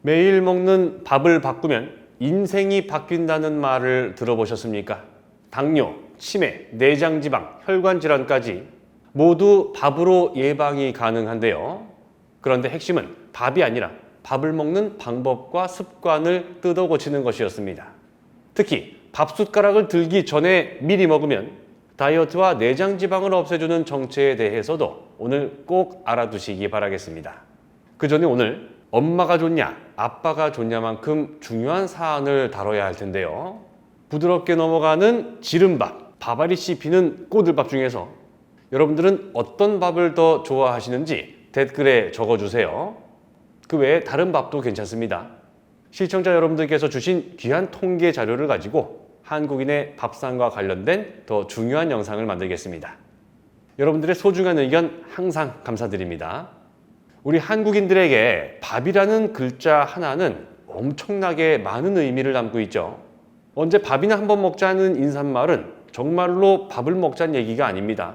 매일 먹는 밥을 바꾸면 인생이 바뀐다는 말을 들어보셨습니까? 당뇨, 치매, 내장지방, 혈관질환까지 모두 밥으로 예방이 가능한데요. 그런데 핵심은 밥이 아니라 밥을 먹는 방법과 습관을 뜯어 고치는 것이었습니다. 특히 밥숟가락을 들기 전에 미리 먹으면 다이어트와 내장지방을 없애주는 정체에 대해서도 오늘 꼭 알아두시기 바라겠습니다. 그 전에 오늘 엄마가 좋냐, 아빠가 좋냐만큼 중요한 사안을 다뤄야 할 텐데요. 부드럽게 넘어가는 지름밥, 밥알이 씹히는 꼬들밥 중에서 여러분들은 어떤 밥을 더 좋아하시는지 댓글에 적어주세요. 그 외에 다른 밥도 괜찮습니다. 시청자 여러분들께서 주신 귀한 통계 자료를 가지고 한국인의 밥상과 관련된 더 중요한 영상을 만들겠습니다. 여러분들의 소중한 의견 항상 감사드립니다. 우리 한국인들에게 밥이라는 글자 하나는 엄청나게 많은 의미를 담고 있죠. 언제 밥이나 한번 먹자는 인사말은 정말로 밥을 먹자는 얘기가 아닙니다.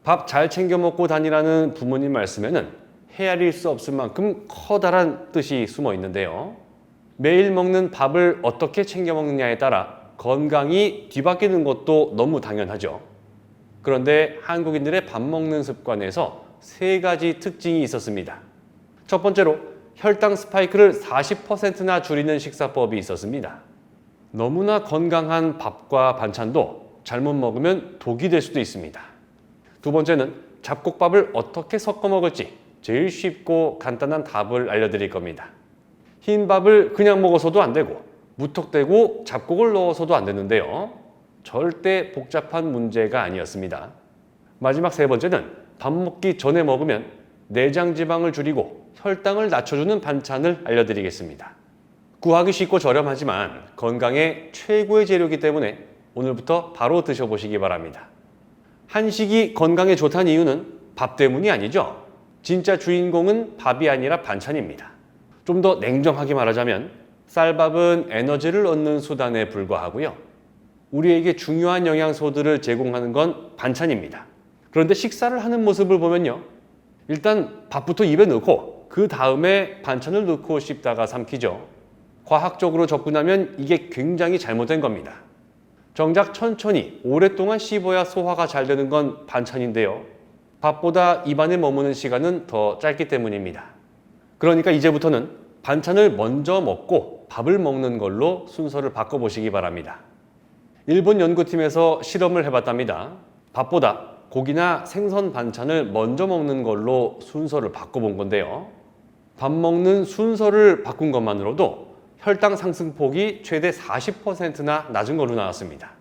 밥 잘 챙겨 먹고 다니라는 부모님 말씀에는 헤아릴 수 없을 만큼 커다란 뜻이 숨어 있는데요. 매일 먹는 밥을 어떻게 챙겨 먹느냐에 따라 건강이 뒤바뀌는 것도 너무 당연하죠. 그런데 한국인들의 밥 먹는 습관에서 세 가지 특징이 있었습니다. 첫 번째로 혈당 스파이크를 40%나 줄이는 식사법이 있었습니다. 너무나 건강한 밥과 반찬도 잘못 먹으면 독이 될 수도 있습니다. 두 번째는 잡곡밥을 어떻게 섞어 먹을지 제일 쉽고 간단한 답을 알려드릴 겁니다. 흰 밥을 그냥 먹어서도 안 되고 무턱대고 잡곡을 넣어서도 안 되는데요. 절대 복잡한 문제가 아니었습니다. 마지막 세 번째는 밥 먹기 전에 먹으면 내장 지방을 줄이고 혈당을 낮춰주는 반찬을 알려드리겠습니다. 구하기 쉽고 저렴하지만 건강에 최고의 재료이기 때문에 오늘부터 바로 드셔보시기 바랍니다. 한식이 건강에 좋다는 이유는 밥 때문이 아니죠. 진짜 주인공은 밥이 아니라 반찬입니다. 좀 더 냉정하게 말하자면 쌀밥은 에너지를 얻는 수단에 불과하고요. 우리에게 중요한 영양소들을 제공하는 건 반찬입니다. 그런데 식사를 하는 모습을 보면요. 일단 밥부터 입에 넣고 그 다음에 반찬을 넣고 씹다가 삼키죠. 과학적으로 접근하면 이게 굉장히 잘못된 겁니다. 정작 천천히 오랫동안 씹어야 소화가 잘 되는 건 반찬인데요. 밥보다 입안에 머무는 시간은 더 짧기 때문입니다. 그러니까 이제부터는 반찬을 먼저 먹고 밥을 먹는 걸로 순서를 바꿔보시기 바랍니다. 일본 연구팀에서 실험을 해봤답니다. 밥보다 고기나 생선 반찬을 먼저 먹는 걸로 순서를 바꿔본 건데요. 밥 먹는 순서를 바꾼 것만으로도 혈당 상승폭이 최대 40%나 낮은 걸로 나왔습니다.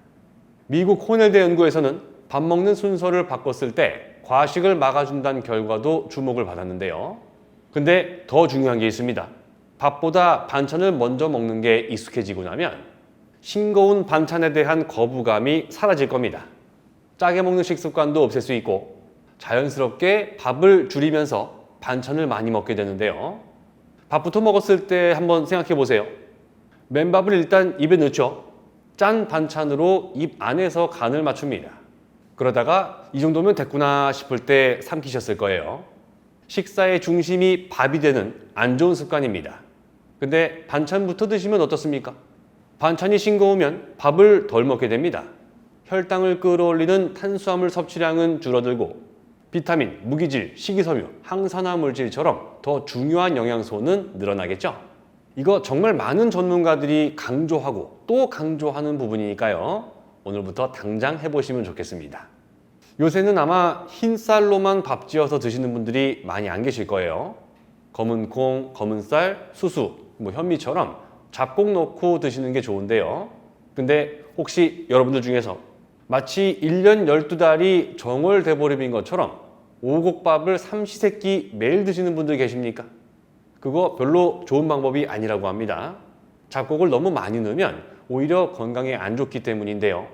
미국 코넬대 연구에서는 밥 먹는 순서를 바꿨을 때 과식을 막아준다는 결과도 주목을 받았는데요. 근데 더 중요한 게 있습니다. 밥보다 반찬을 먼저 먹는 게 익숙해지고 나면 싱거운 반찬에 대한 거부감이 사라질 겁니다. 짜게 먹는 식습관도 없앨 수 있고 자연스럽게 밥을 줄이면서 반찬을 많이 먹게 되는데요. 밥부터 먹었을 때 한번 생각해 보세요. 맨밥을 일단 입에 넣죠. 짠 반찬으로 입 안에서 간을 맞춥니다. 그러다가 이 정도면 됐구나 싶을 때 삼키셨을 거예요. 식사의 중심이 밥이 되는 안 좋은 습관입니다. 근데 반찬부터 드시면 어떻습니까? 반찬이 싱거우면 밥을 덜 먹게 됩니다. 혈당을 끌어올리는 탄수화물 섭취량은 줄어들고 비타민, 무기질, 식이섬유, 항산화 물질처럼 더 중요한 영양소는 늘어나겠죠? 이거 정말 많은 전문가들이 강조하고 또 강조하는 부분이니까요. 오늘부터 당장 해보시면 좋겠습니다. 요새는 아마 흰쌀로만 밥 지어서 드시는 분들이 많이 안 계실 거예요. 검은 콩, 검은 쌀, 수수, 현미처럼 잡곡 넣고 드시는 게 좋은데요. 근데 혹시 여러분들 중에서 마치 1년 12달이 정월대보름인 것처럼 오곡밥을 삼시세끼 매일 드시는 분들 계십니까? 그거 별로 좋은 방법이 아니라고 합니다. 잡곡을 너무 많이 넣으면 오히려 건강에 안 좋기 때문인데요.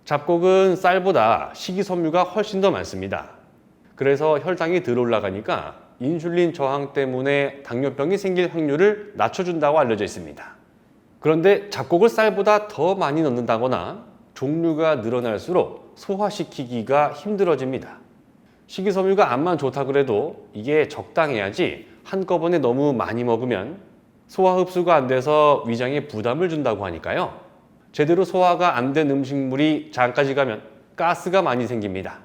잡곡은 쌀보다 식이섬유가 훨씬 더 많습니다. 그래서 혈당이 덜 올라가니까 인슐린 저항 때문에 당뇨병이 생길 확률을 낮춰준다고 알려져 있습니다. 그런데 잡곡을 쌀보다 더 많이 넣는다거나 종류가 늘어날수록 소화시키기가 힘들어집니다. 식이섬유가 암만 좋다 그래도 이게 적당해야지 한꺼번에 너무 많이 먹으면 소화 흡수가 안 돼서 위장에 부담을 준다고 하니까요. 제대로 소화가 안 된 음식물이 장까지 가면 가스가 많이 생깁니다.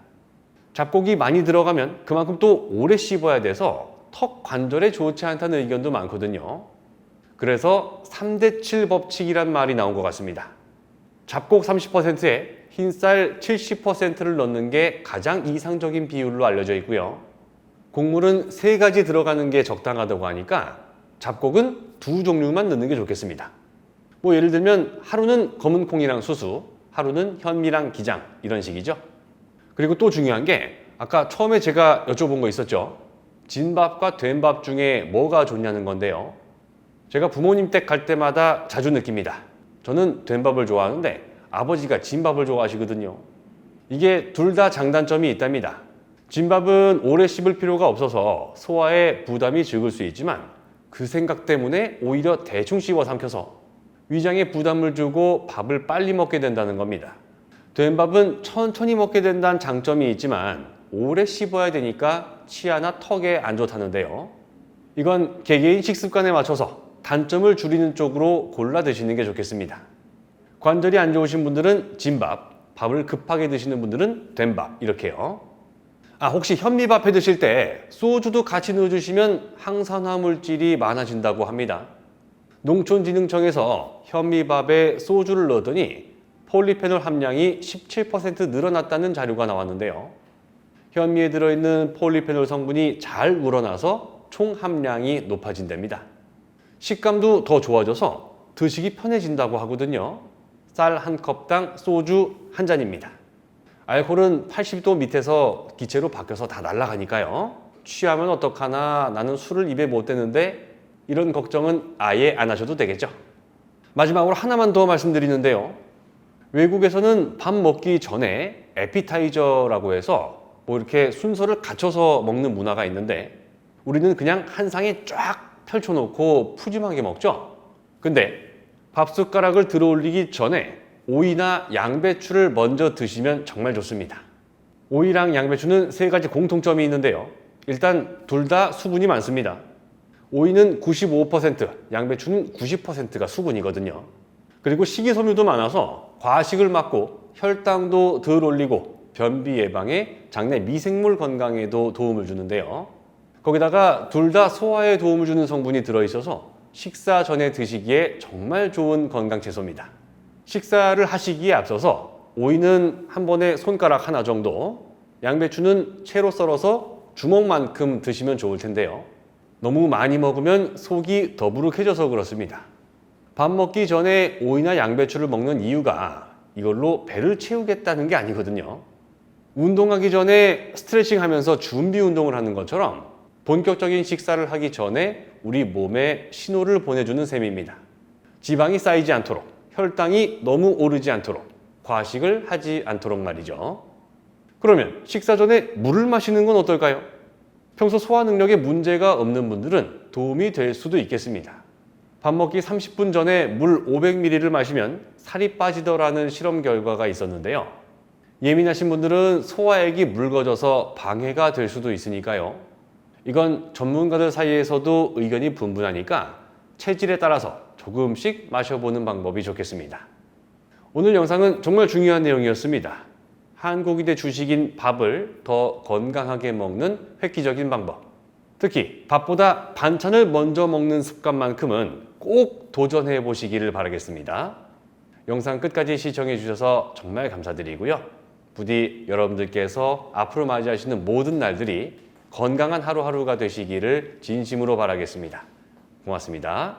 잡곡이 많이 들어가면 그만큼 또 오래 씹어야 돼서 턱 관절에 좋지 않다는 의견도 많거든요. 그래서 3대7 법칙이란 말이 나온 것 같습니다. 잡곡 30%에 흰쌀 70%를 넣는 게 가장 이상적인 비율로 알려져 있고요. 곡물은 3가지 들어가는 게 적당하다고 하니까 잡곡은 2종류만 넣는 게 좋겠습니다. 뭐 예를 들면 하루는 검은 콩이랑 수수, 하루는 현미랑 기장 이런 식이죠. 그리고 또 중요한 게 아까 처음에 제가 여쭤본 거 있었죠. 진밥과 된밥 중에 뭐가 좋냐는 건데요. 제가 부모님 댁 갈 때마다 자주 느낍니다. 저는 된밥을 좋아하는데 아버지가 진밥을 좋아하시거든요. 이게 둘 다 장단점이 있답니다. 진밥은 오래 씹을 필요가 없어서 소화에 부담이 적을 수 있지만 그 생각 때문에 오히려 대충 씹어 삼켜서 위장에 부담을 주고 밥을 빨리 먹게 된다는 겁니다. 된밥은 천천히 먹게 된다는 장점이 있지만 오래 씹어야 되니까 치아나 턱에 안 좋다는데요. 이건 개개인 식습관에 맞춰서 단점을 줄이는 쪽으로 골라 드시는 게 좋겠습니다. 관절이 안 좋으신 분들은 진밥, 밥을 급하게 드시는 분들은 된밥 이렇게요. 혹시 현미밥 해 드실 때 소주도 같이 넣어주시면 항산화 물질이 많아진다고 합니다. 농촌진흥청에서 현미밥에 소주를 넣었더니 폴리페놀 함량이 17% 늘어났다는 자료가 나왔는데요. 현미에 들어있는 폴리페놀 성분이 잘 우러나서 총 함량이 높아진답니다. 식감도 더 좋아져서 드시기 편해진다고 하거든요. 쌀 한 컵당 소주 한 잔입니다. 알코올은 80도 밑에서 기체로 바뀌어서 다 날아가니까요. 취하면 어떡하나, 나는 술을 입에 못 대는데 이런 걱정은 아예 안 하셔도 되겠죠. 마지막으로 하나만 더 말씀드리는데요. 외국에서는 밥 먹기 전에 에피타이저라고 해서 뭐 이렇게 순서를 갖춰서 먹는 문화가 있는데 우리는 그냥 한 상에 쫙 펼쳐놓고 푸짐하게 먹죠. 근데 밥 숟가락을 들어 올리기 전에 오이나 양배추를 먼저 드시면 정말 좋습니다. 오이랑 양배추는 3가지 공통점이 있는데요. 일단 둘 다 수분이 많습니다. 오이는 95%, 양배추는 90%가 수분이거든요. 그리고 식이섬유도 많아서 과식을 막고 혈당도 덜 올리고 변비 예방에 장내 미생물 건강에도 도움을 주는데요. 거기다가 둘 다 소화에 도움을 주는 성분이 들어있어서 식사 전에 드시기에 정말 좋은 건강 채소입니다. 식사를 하시기에 앞서서 오이는 한 번에 손가락 하나 정도, 양배추는 채로 썰어서 주먹만큼 드시면 좋을 텐데요. 너무 많이 먹으면 속이 더부룩해져서 그렇습니다. 밥 먹기 전에 오이나 양배추를 먹는 이유가 이걸로 배를 채우겠다는 게 아니거든요. 운동하기 전에 스트레칭 하면서 준비 운동을 하는 것처럼 본격적인 식사를 하기 전에 우리 몸에 신호를 보내주는 셈입니다. 지방이 쌓이지 않도록, 혈당이 너무 오르지 않도록, 과식을 하지 않도록 말이죠. 그러면 식사 전에 물을 마시는 건 어떨까요? 평소 소화 능력에 문제가 없는 분들은 도움이 될 수도 있겠습니다. 밥 먹기 30분 전에 물 500ml를 마시면 살이 빠지더라는 실험 결과가 있었는데요. 예민하신 분들은 소화액이 묽어져서 방해가 될 수도 있으니까요. 이건 전문가들 사이에서도 의견이 분분하니까 체질에 따라서 조금씩 마셔보는 방법이 좋겠습니다. 오늘 영상은 정말 중요한 내용이었습니다. 한국인의 주식인 밥을 더 건강하게 먹는 획기적인 방법. 특히 밥보다 반찬을 먼저 먹는 습관만큼은 꼭 도전해 보시기를 바라겠습니다. 영상 끝까지 시청해 주셔서 정말 감사드리고요. 부디 여러분들께서 앞으로 맞이하시는 모든 날들이 건강한 하루하루가 되시기를 진심으로 바라겠습니다. 고맙습니다.